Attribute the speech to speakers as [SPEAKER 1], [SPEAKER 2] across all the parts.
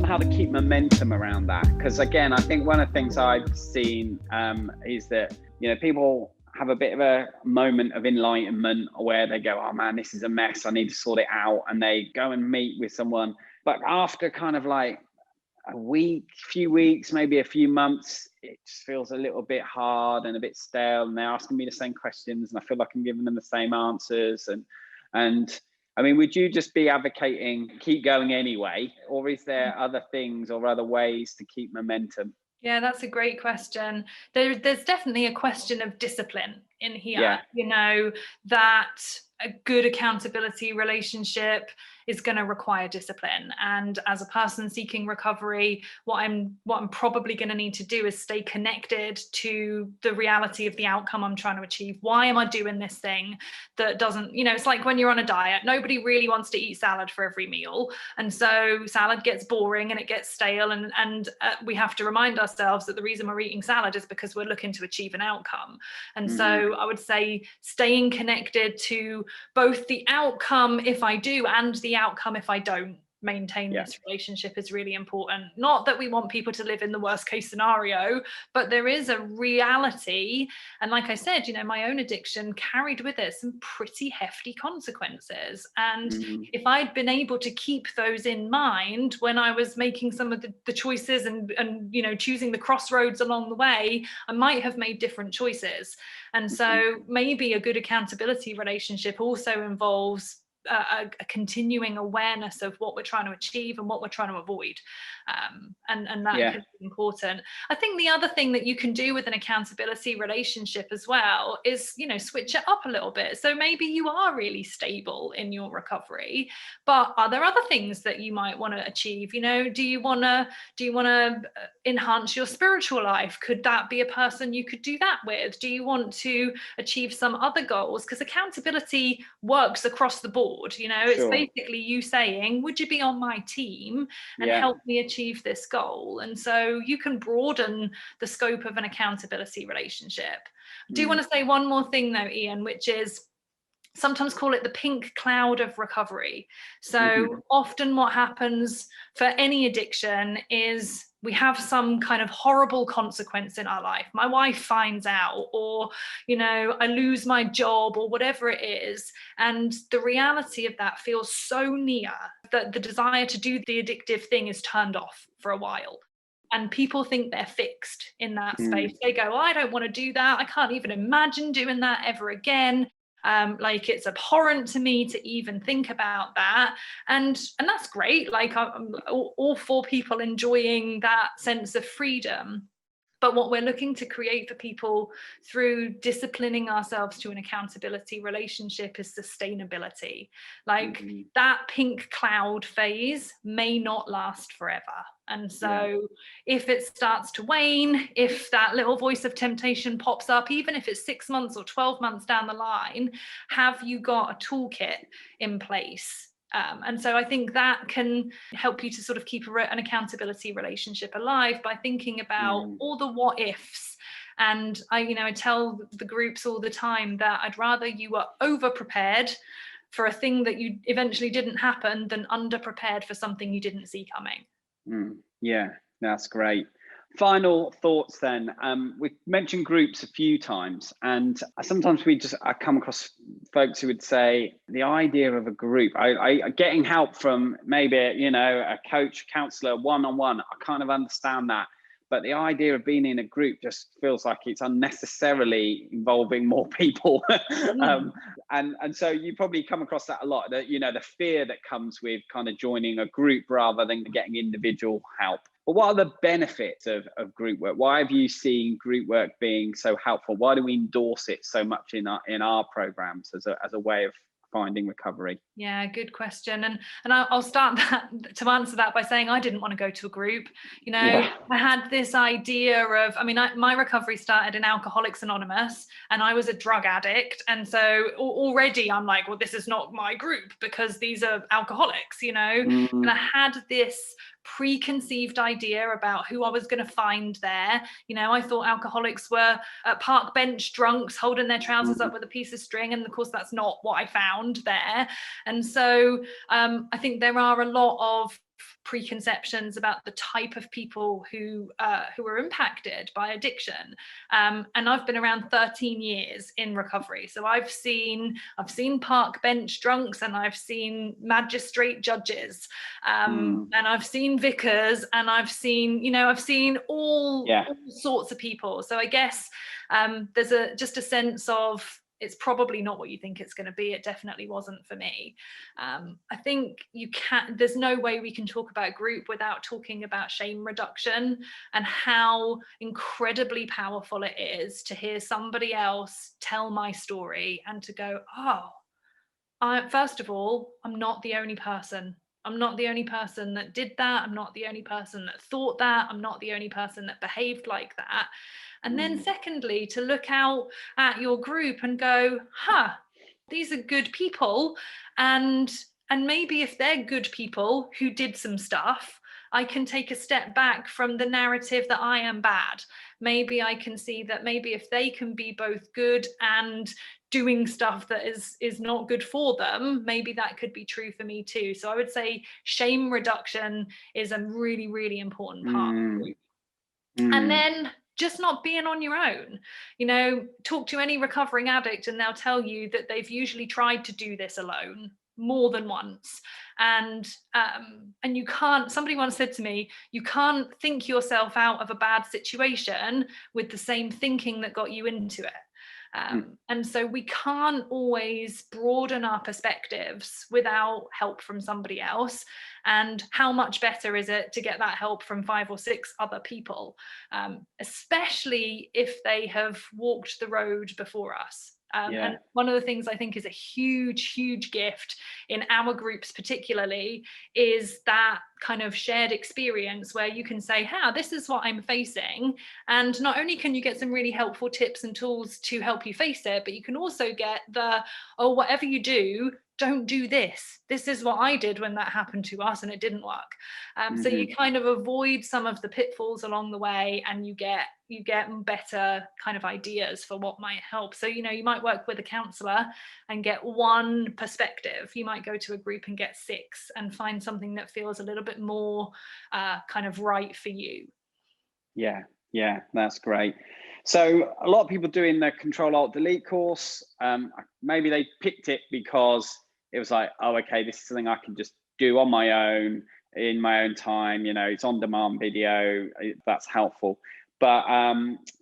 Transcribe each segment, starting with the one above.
[SPEAKER 1] how to keep momentum around that, because again, I think one of the things I've seen is that, you know, people have a bit of a moment of enlightenment where they go, oh man, this is a mess, I need to sort it out, and they go and meet with someone. But after kind of like a week, few weeks, maybe a few months, it just feels a little bit hard and a bit stale, and they're asking me the same questions and I feel like I'm giving them the same answers. And I mean, would you just be advocating keep going anyway, or is there other things or other ways to keep momentum?
[SPEAKER 2] Yeah, that's a great question. There's definitely a question of discipline in here.
[SPEAKER 1] Yeah.
[SPEAKER 2] You know, that a good accountability relationship is going to require discipline. And as a person seeking recovery, what I'm probably going to need to do is stay connected to the reality of the outcome I'm trying to achieve. Why am I doing this thing that doesn't, you know, it's like when you're on a diet, nobody really wants to eat salad for every meal. And so salad gets boring and it gets stale. And we have to remind ourselves that the reason we're eating salad is because we're looking to achieve an outcome. And so I would say staying connected to both the outcome if I do and the outcome if I don't maintain this relationship is really important. Not that we want people to live in the worst case scenario, but there is a reality. And like I said, you know, my own addiction carried with it some pretty hefty consequences. And if I'd been able to keep those in mind when I was making some of the choices and, you know, choosing the crossroads along the way, I might have made different choices. And so maybe a good accountability relationship also involves a continuing awareness of what we're trying to achieve and what we're trying to avoid. And that could be important. I think the other thing that you can do with an accountability relationship as well is, you know, switch it up a little bit. So maybe you are really stable in your recovery, but are there other things that you might want to achieve? You know, do you want to enhance your spiritual life? Could that be a person you could do that with? Do you want to achieve some other goals? Because accountability works across the board. You know, it's basically you saying, would you be on my team and help me achieve this goal? And so you can broaden the scope of an accountability relationship. I do want to say one more thing though, Ian, which is sometimes call it the pink cloud of recovery. So often what happens for any addiction is we have some kind of horrible consequence in our life. My wife finds out, or, you know, I lose my job, or whatever it is. And the reality of that feels so near that the desire to do the addictive thing is turned off for a while. And people think they're fixed in that space. They go, oh, I don't want to do that. I can't even imagine doing that ever again. Like it's abhorrent to me to even think about that, and that's great. Like I'm all for people enjoying that sense of freedom. But what we're looking to create for people through disciplining ourselves to an accountability relationship is sustainability. Like that pink cloud phase may not last forever. And so if it starts to wane, if that little voice of temptation pops up, even if it's 6 months or 12 months down the line, have you got a toolkit in place? And so I think that can help you to sort of keep an accountability relationship alive by thinking about all the what ifs. And I tell the groups all the time that I'd rather you were over prepared for a thing that you eventually didn't happen than under prepared for something you didn't see coming.
[SPEAKER 1] Yeah, that's great. Final thoughts then. We've mentioned groups a few times, and sometimes I come across folks who would say the idea of a group, I getting help from maybe, you know, a coach, counselor, one-on-one, I kind of understand that. But the idea of being in a group just feels like it's unnecessarily involving more people. And so you probably come across that a lot, that, you know, the fear that comes with kind of joining a group rather than getting individual help. But what are the benefits of group work? Why have you seen group work being so helpful? Why do we endorse it so much in our programs as a way of finding recovery?
[SPEAKER 2] Yeah, good question. And I'll start to answer that by saying I didn't want to go to a group. You know, I had this idea of, my recovery started in Alcoholics Anonymous, and I was a drug addict. And so already I'm like, well, this is not my group because these are alcoholics, you know. And I had this preconceived idea about who I was going to find there. You know, I thought alcoholics were park bench drunks holding their trousers up with a piece of string, and of course that's not what I found there. And so I think there are a lot of preconceptions about the type of people who are impacted by addiction. And I've been around 13 years in recovery, so I've seen park bench drunks, and I've seen magistrate judges, and I've seen vicars, and I've seen all sorts of people. So I guess there's just a sense of, it's probably not what you think it's going to be. It definitely wasn't for me. I think there's no way we can talk about group without talking about shame reduction, and how incredibly powerful it is to hear somebody else tell my story and to go, oh, first of all, I'm not the only person. I'm not the only person that did that. I'm not the only person that thought that. I'm not the only person that behaved like that. And then secondly, to look out at your group and go, these are good people. And maybe if they're good people who did some stuff, I can take a step back from the narrative that I am bad. Maybe I can see that maybe if they can be both good and doing stuff that is not good for them, maybe that could be true for me too. So I would say shame reduction is a really, really important part of the group. And then just not being on your own. Talk to any recovering addict and they'll tell you that they've usually tried to do this alone more than once. And you can't, somebody once said to me, you can't think yourself out of a bad situation with the same thinking that got you into it. And so we can't always broaden our perspectives without help from somebody else. And how much better is it to get that help from 5 or 6 other people, especially if they have walked the road before us. And one of the things I think is a huge, huge gift in our groups particularly is that kind of shared experience where you can say, this is what I'm facing. And not only can you get some really helpful tips and tools to help you face it, but you can also get whatever you do, don't do this. This is what I did when that happened to us and it didn't work. So you kind of avoid some of the pitfalls along the way, and you get better kind of ideas for what might help. So, you might work with a counsellor and get one perspective. You might go to a group and get 6 and find something that feels a little bit more kind of right for you.
[SPEAKER 1] Yeah, that's great. So a lot of people doing the Control-Alt-Delete course, maybe they picked it because it was like, oh, okay, this is something I can just do on my own, in my own time. It's on-demand video. That's helpful. But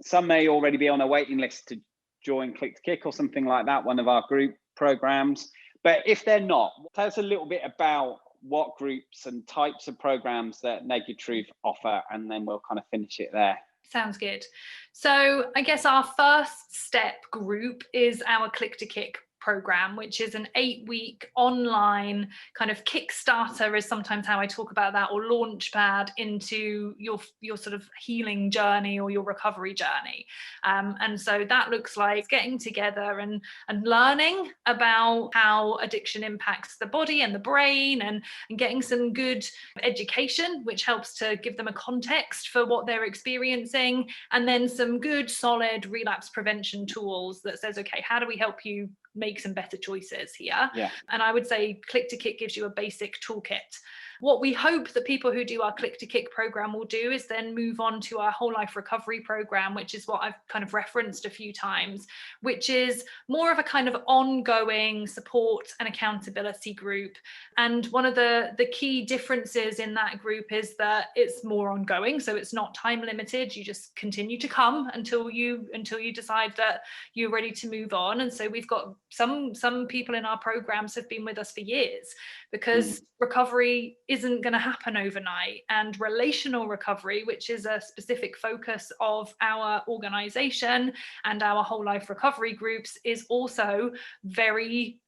[SPEAKER 1] some may already be on a waiting list to join Click to Kick or something like that, one of our group programs. But if they're not, tell us a little bit about what groups and types of programs that Naked Truth offer, and then we'll kind of finish it there.
[SPEAKER 2] Sounds good. So I guess our first step group is our Click to Kick program, which is an 8-week online kind of Kickstarter is sometimes how I talk about that, or launch pad into your sort of healing journey or your recovery journey. And so that looks like getting together and learning about how addiction impacts the body and the brain, and getting some good education, which helps to give them a context for what they're experiencing, and then some good solid relapse prevention tools that says, okay, how do we help you make some better choices here? And I would say Click to Kick gives you a basic toolkit. What we hope that people who do our Click to Kick program will do is then move on to our Whole Life Recovery program, which is what I've kind of referenced a few times, which is more of a kind of ongoing support and accountability group. And one of the key differences in that group is that it's more ongoing. So it's not time limited. You just continue to come until you decide that you're ready to move on. And so we've got some people in our programs have been with us for years, because recovery isn't going to happen overnight. And relational recovery, which is a specific focus of our organization and our Whole Life Recovery groups, is also very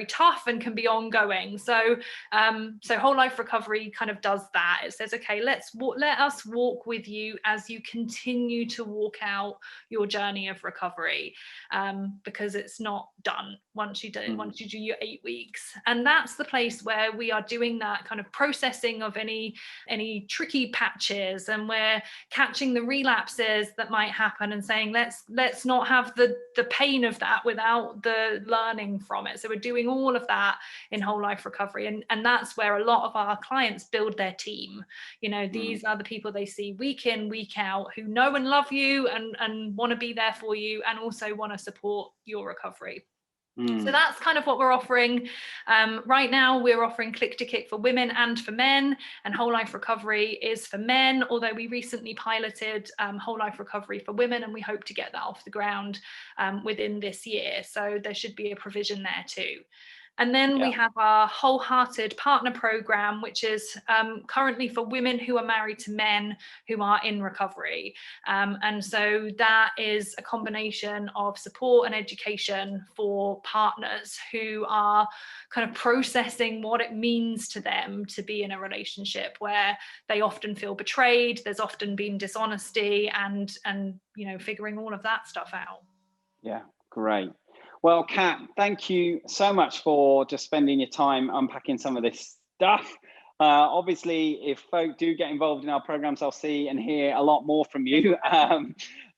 [SPEAKER 2] tough and can be ongoing. So Whole Life Recovery kind of does that. It says, okay, let us walk with you as you continue to walk out your journey of recovery, because it's not done once you do your 8 weeks. And that's the place where we are doing that kind of processing of any tricky patches, and we're catching the relapses that might happen and saying let's not have the pain of that without the learning from it. So we're doing all of that in whole life recovery, and that's where a lot of our clients build their team. These are the people they see week in, week out, who know and love you and want to be there for you, and also want to support your recovery. So that's kind of what we're offering. Right now, we're offering Click to Kick for women and for men, and Whole Life Recovery is for men, although we recently piloted Whole Life Recovery for women, and we hope to get that off the ground within this year. So there should be a provision there too. And then we have our Wholehearted partner program, which is currently for women who are married to men who are in recovery. And so that is a combination of support and education for partners who are kind of processing what it means to them to be in a relationship where they often feel betrayed. There's often been dishonesty, and figuring all of that stuff out.
[SPEAKER 1] Yeah, great. Well, Kat, thank you so much for just spending your time unpacking some of this stuff. Obviously, if folk do get involved in our programs, I'll see and hear a lot more from you.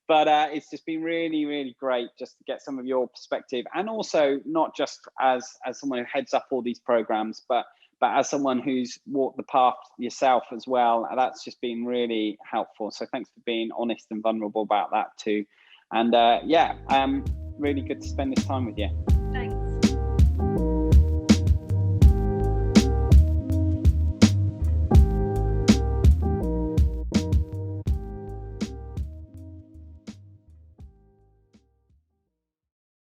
[SPEAKER 1] But it's just been really, really great just to get some of your perspective, and also not just as someone who heads up all these programs, but as someone who's walked the path yourself as well. That's just been really helpful. So thanks for being honest and vulnerable about that too. And really good to spend this time with you.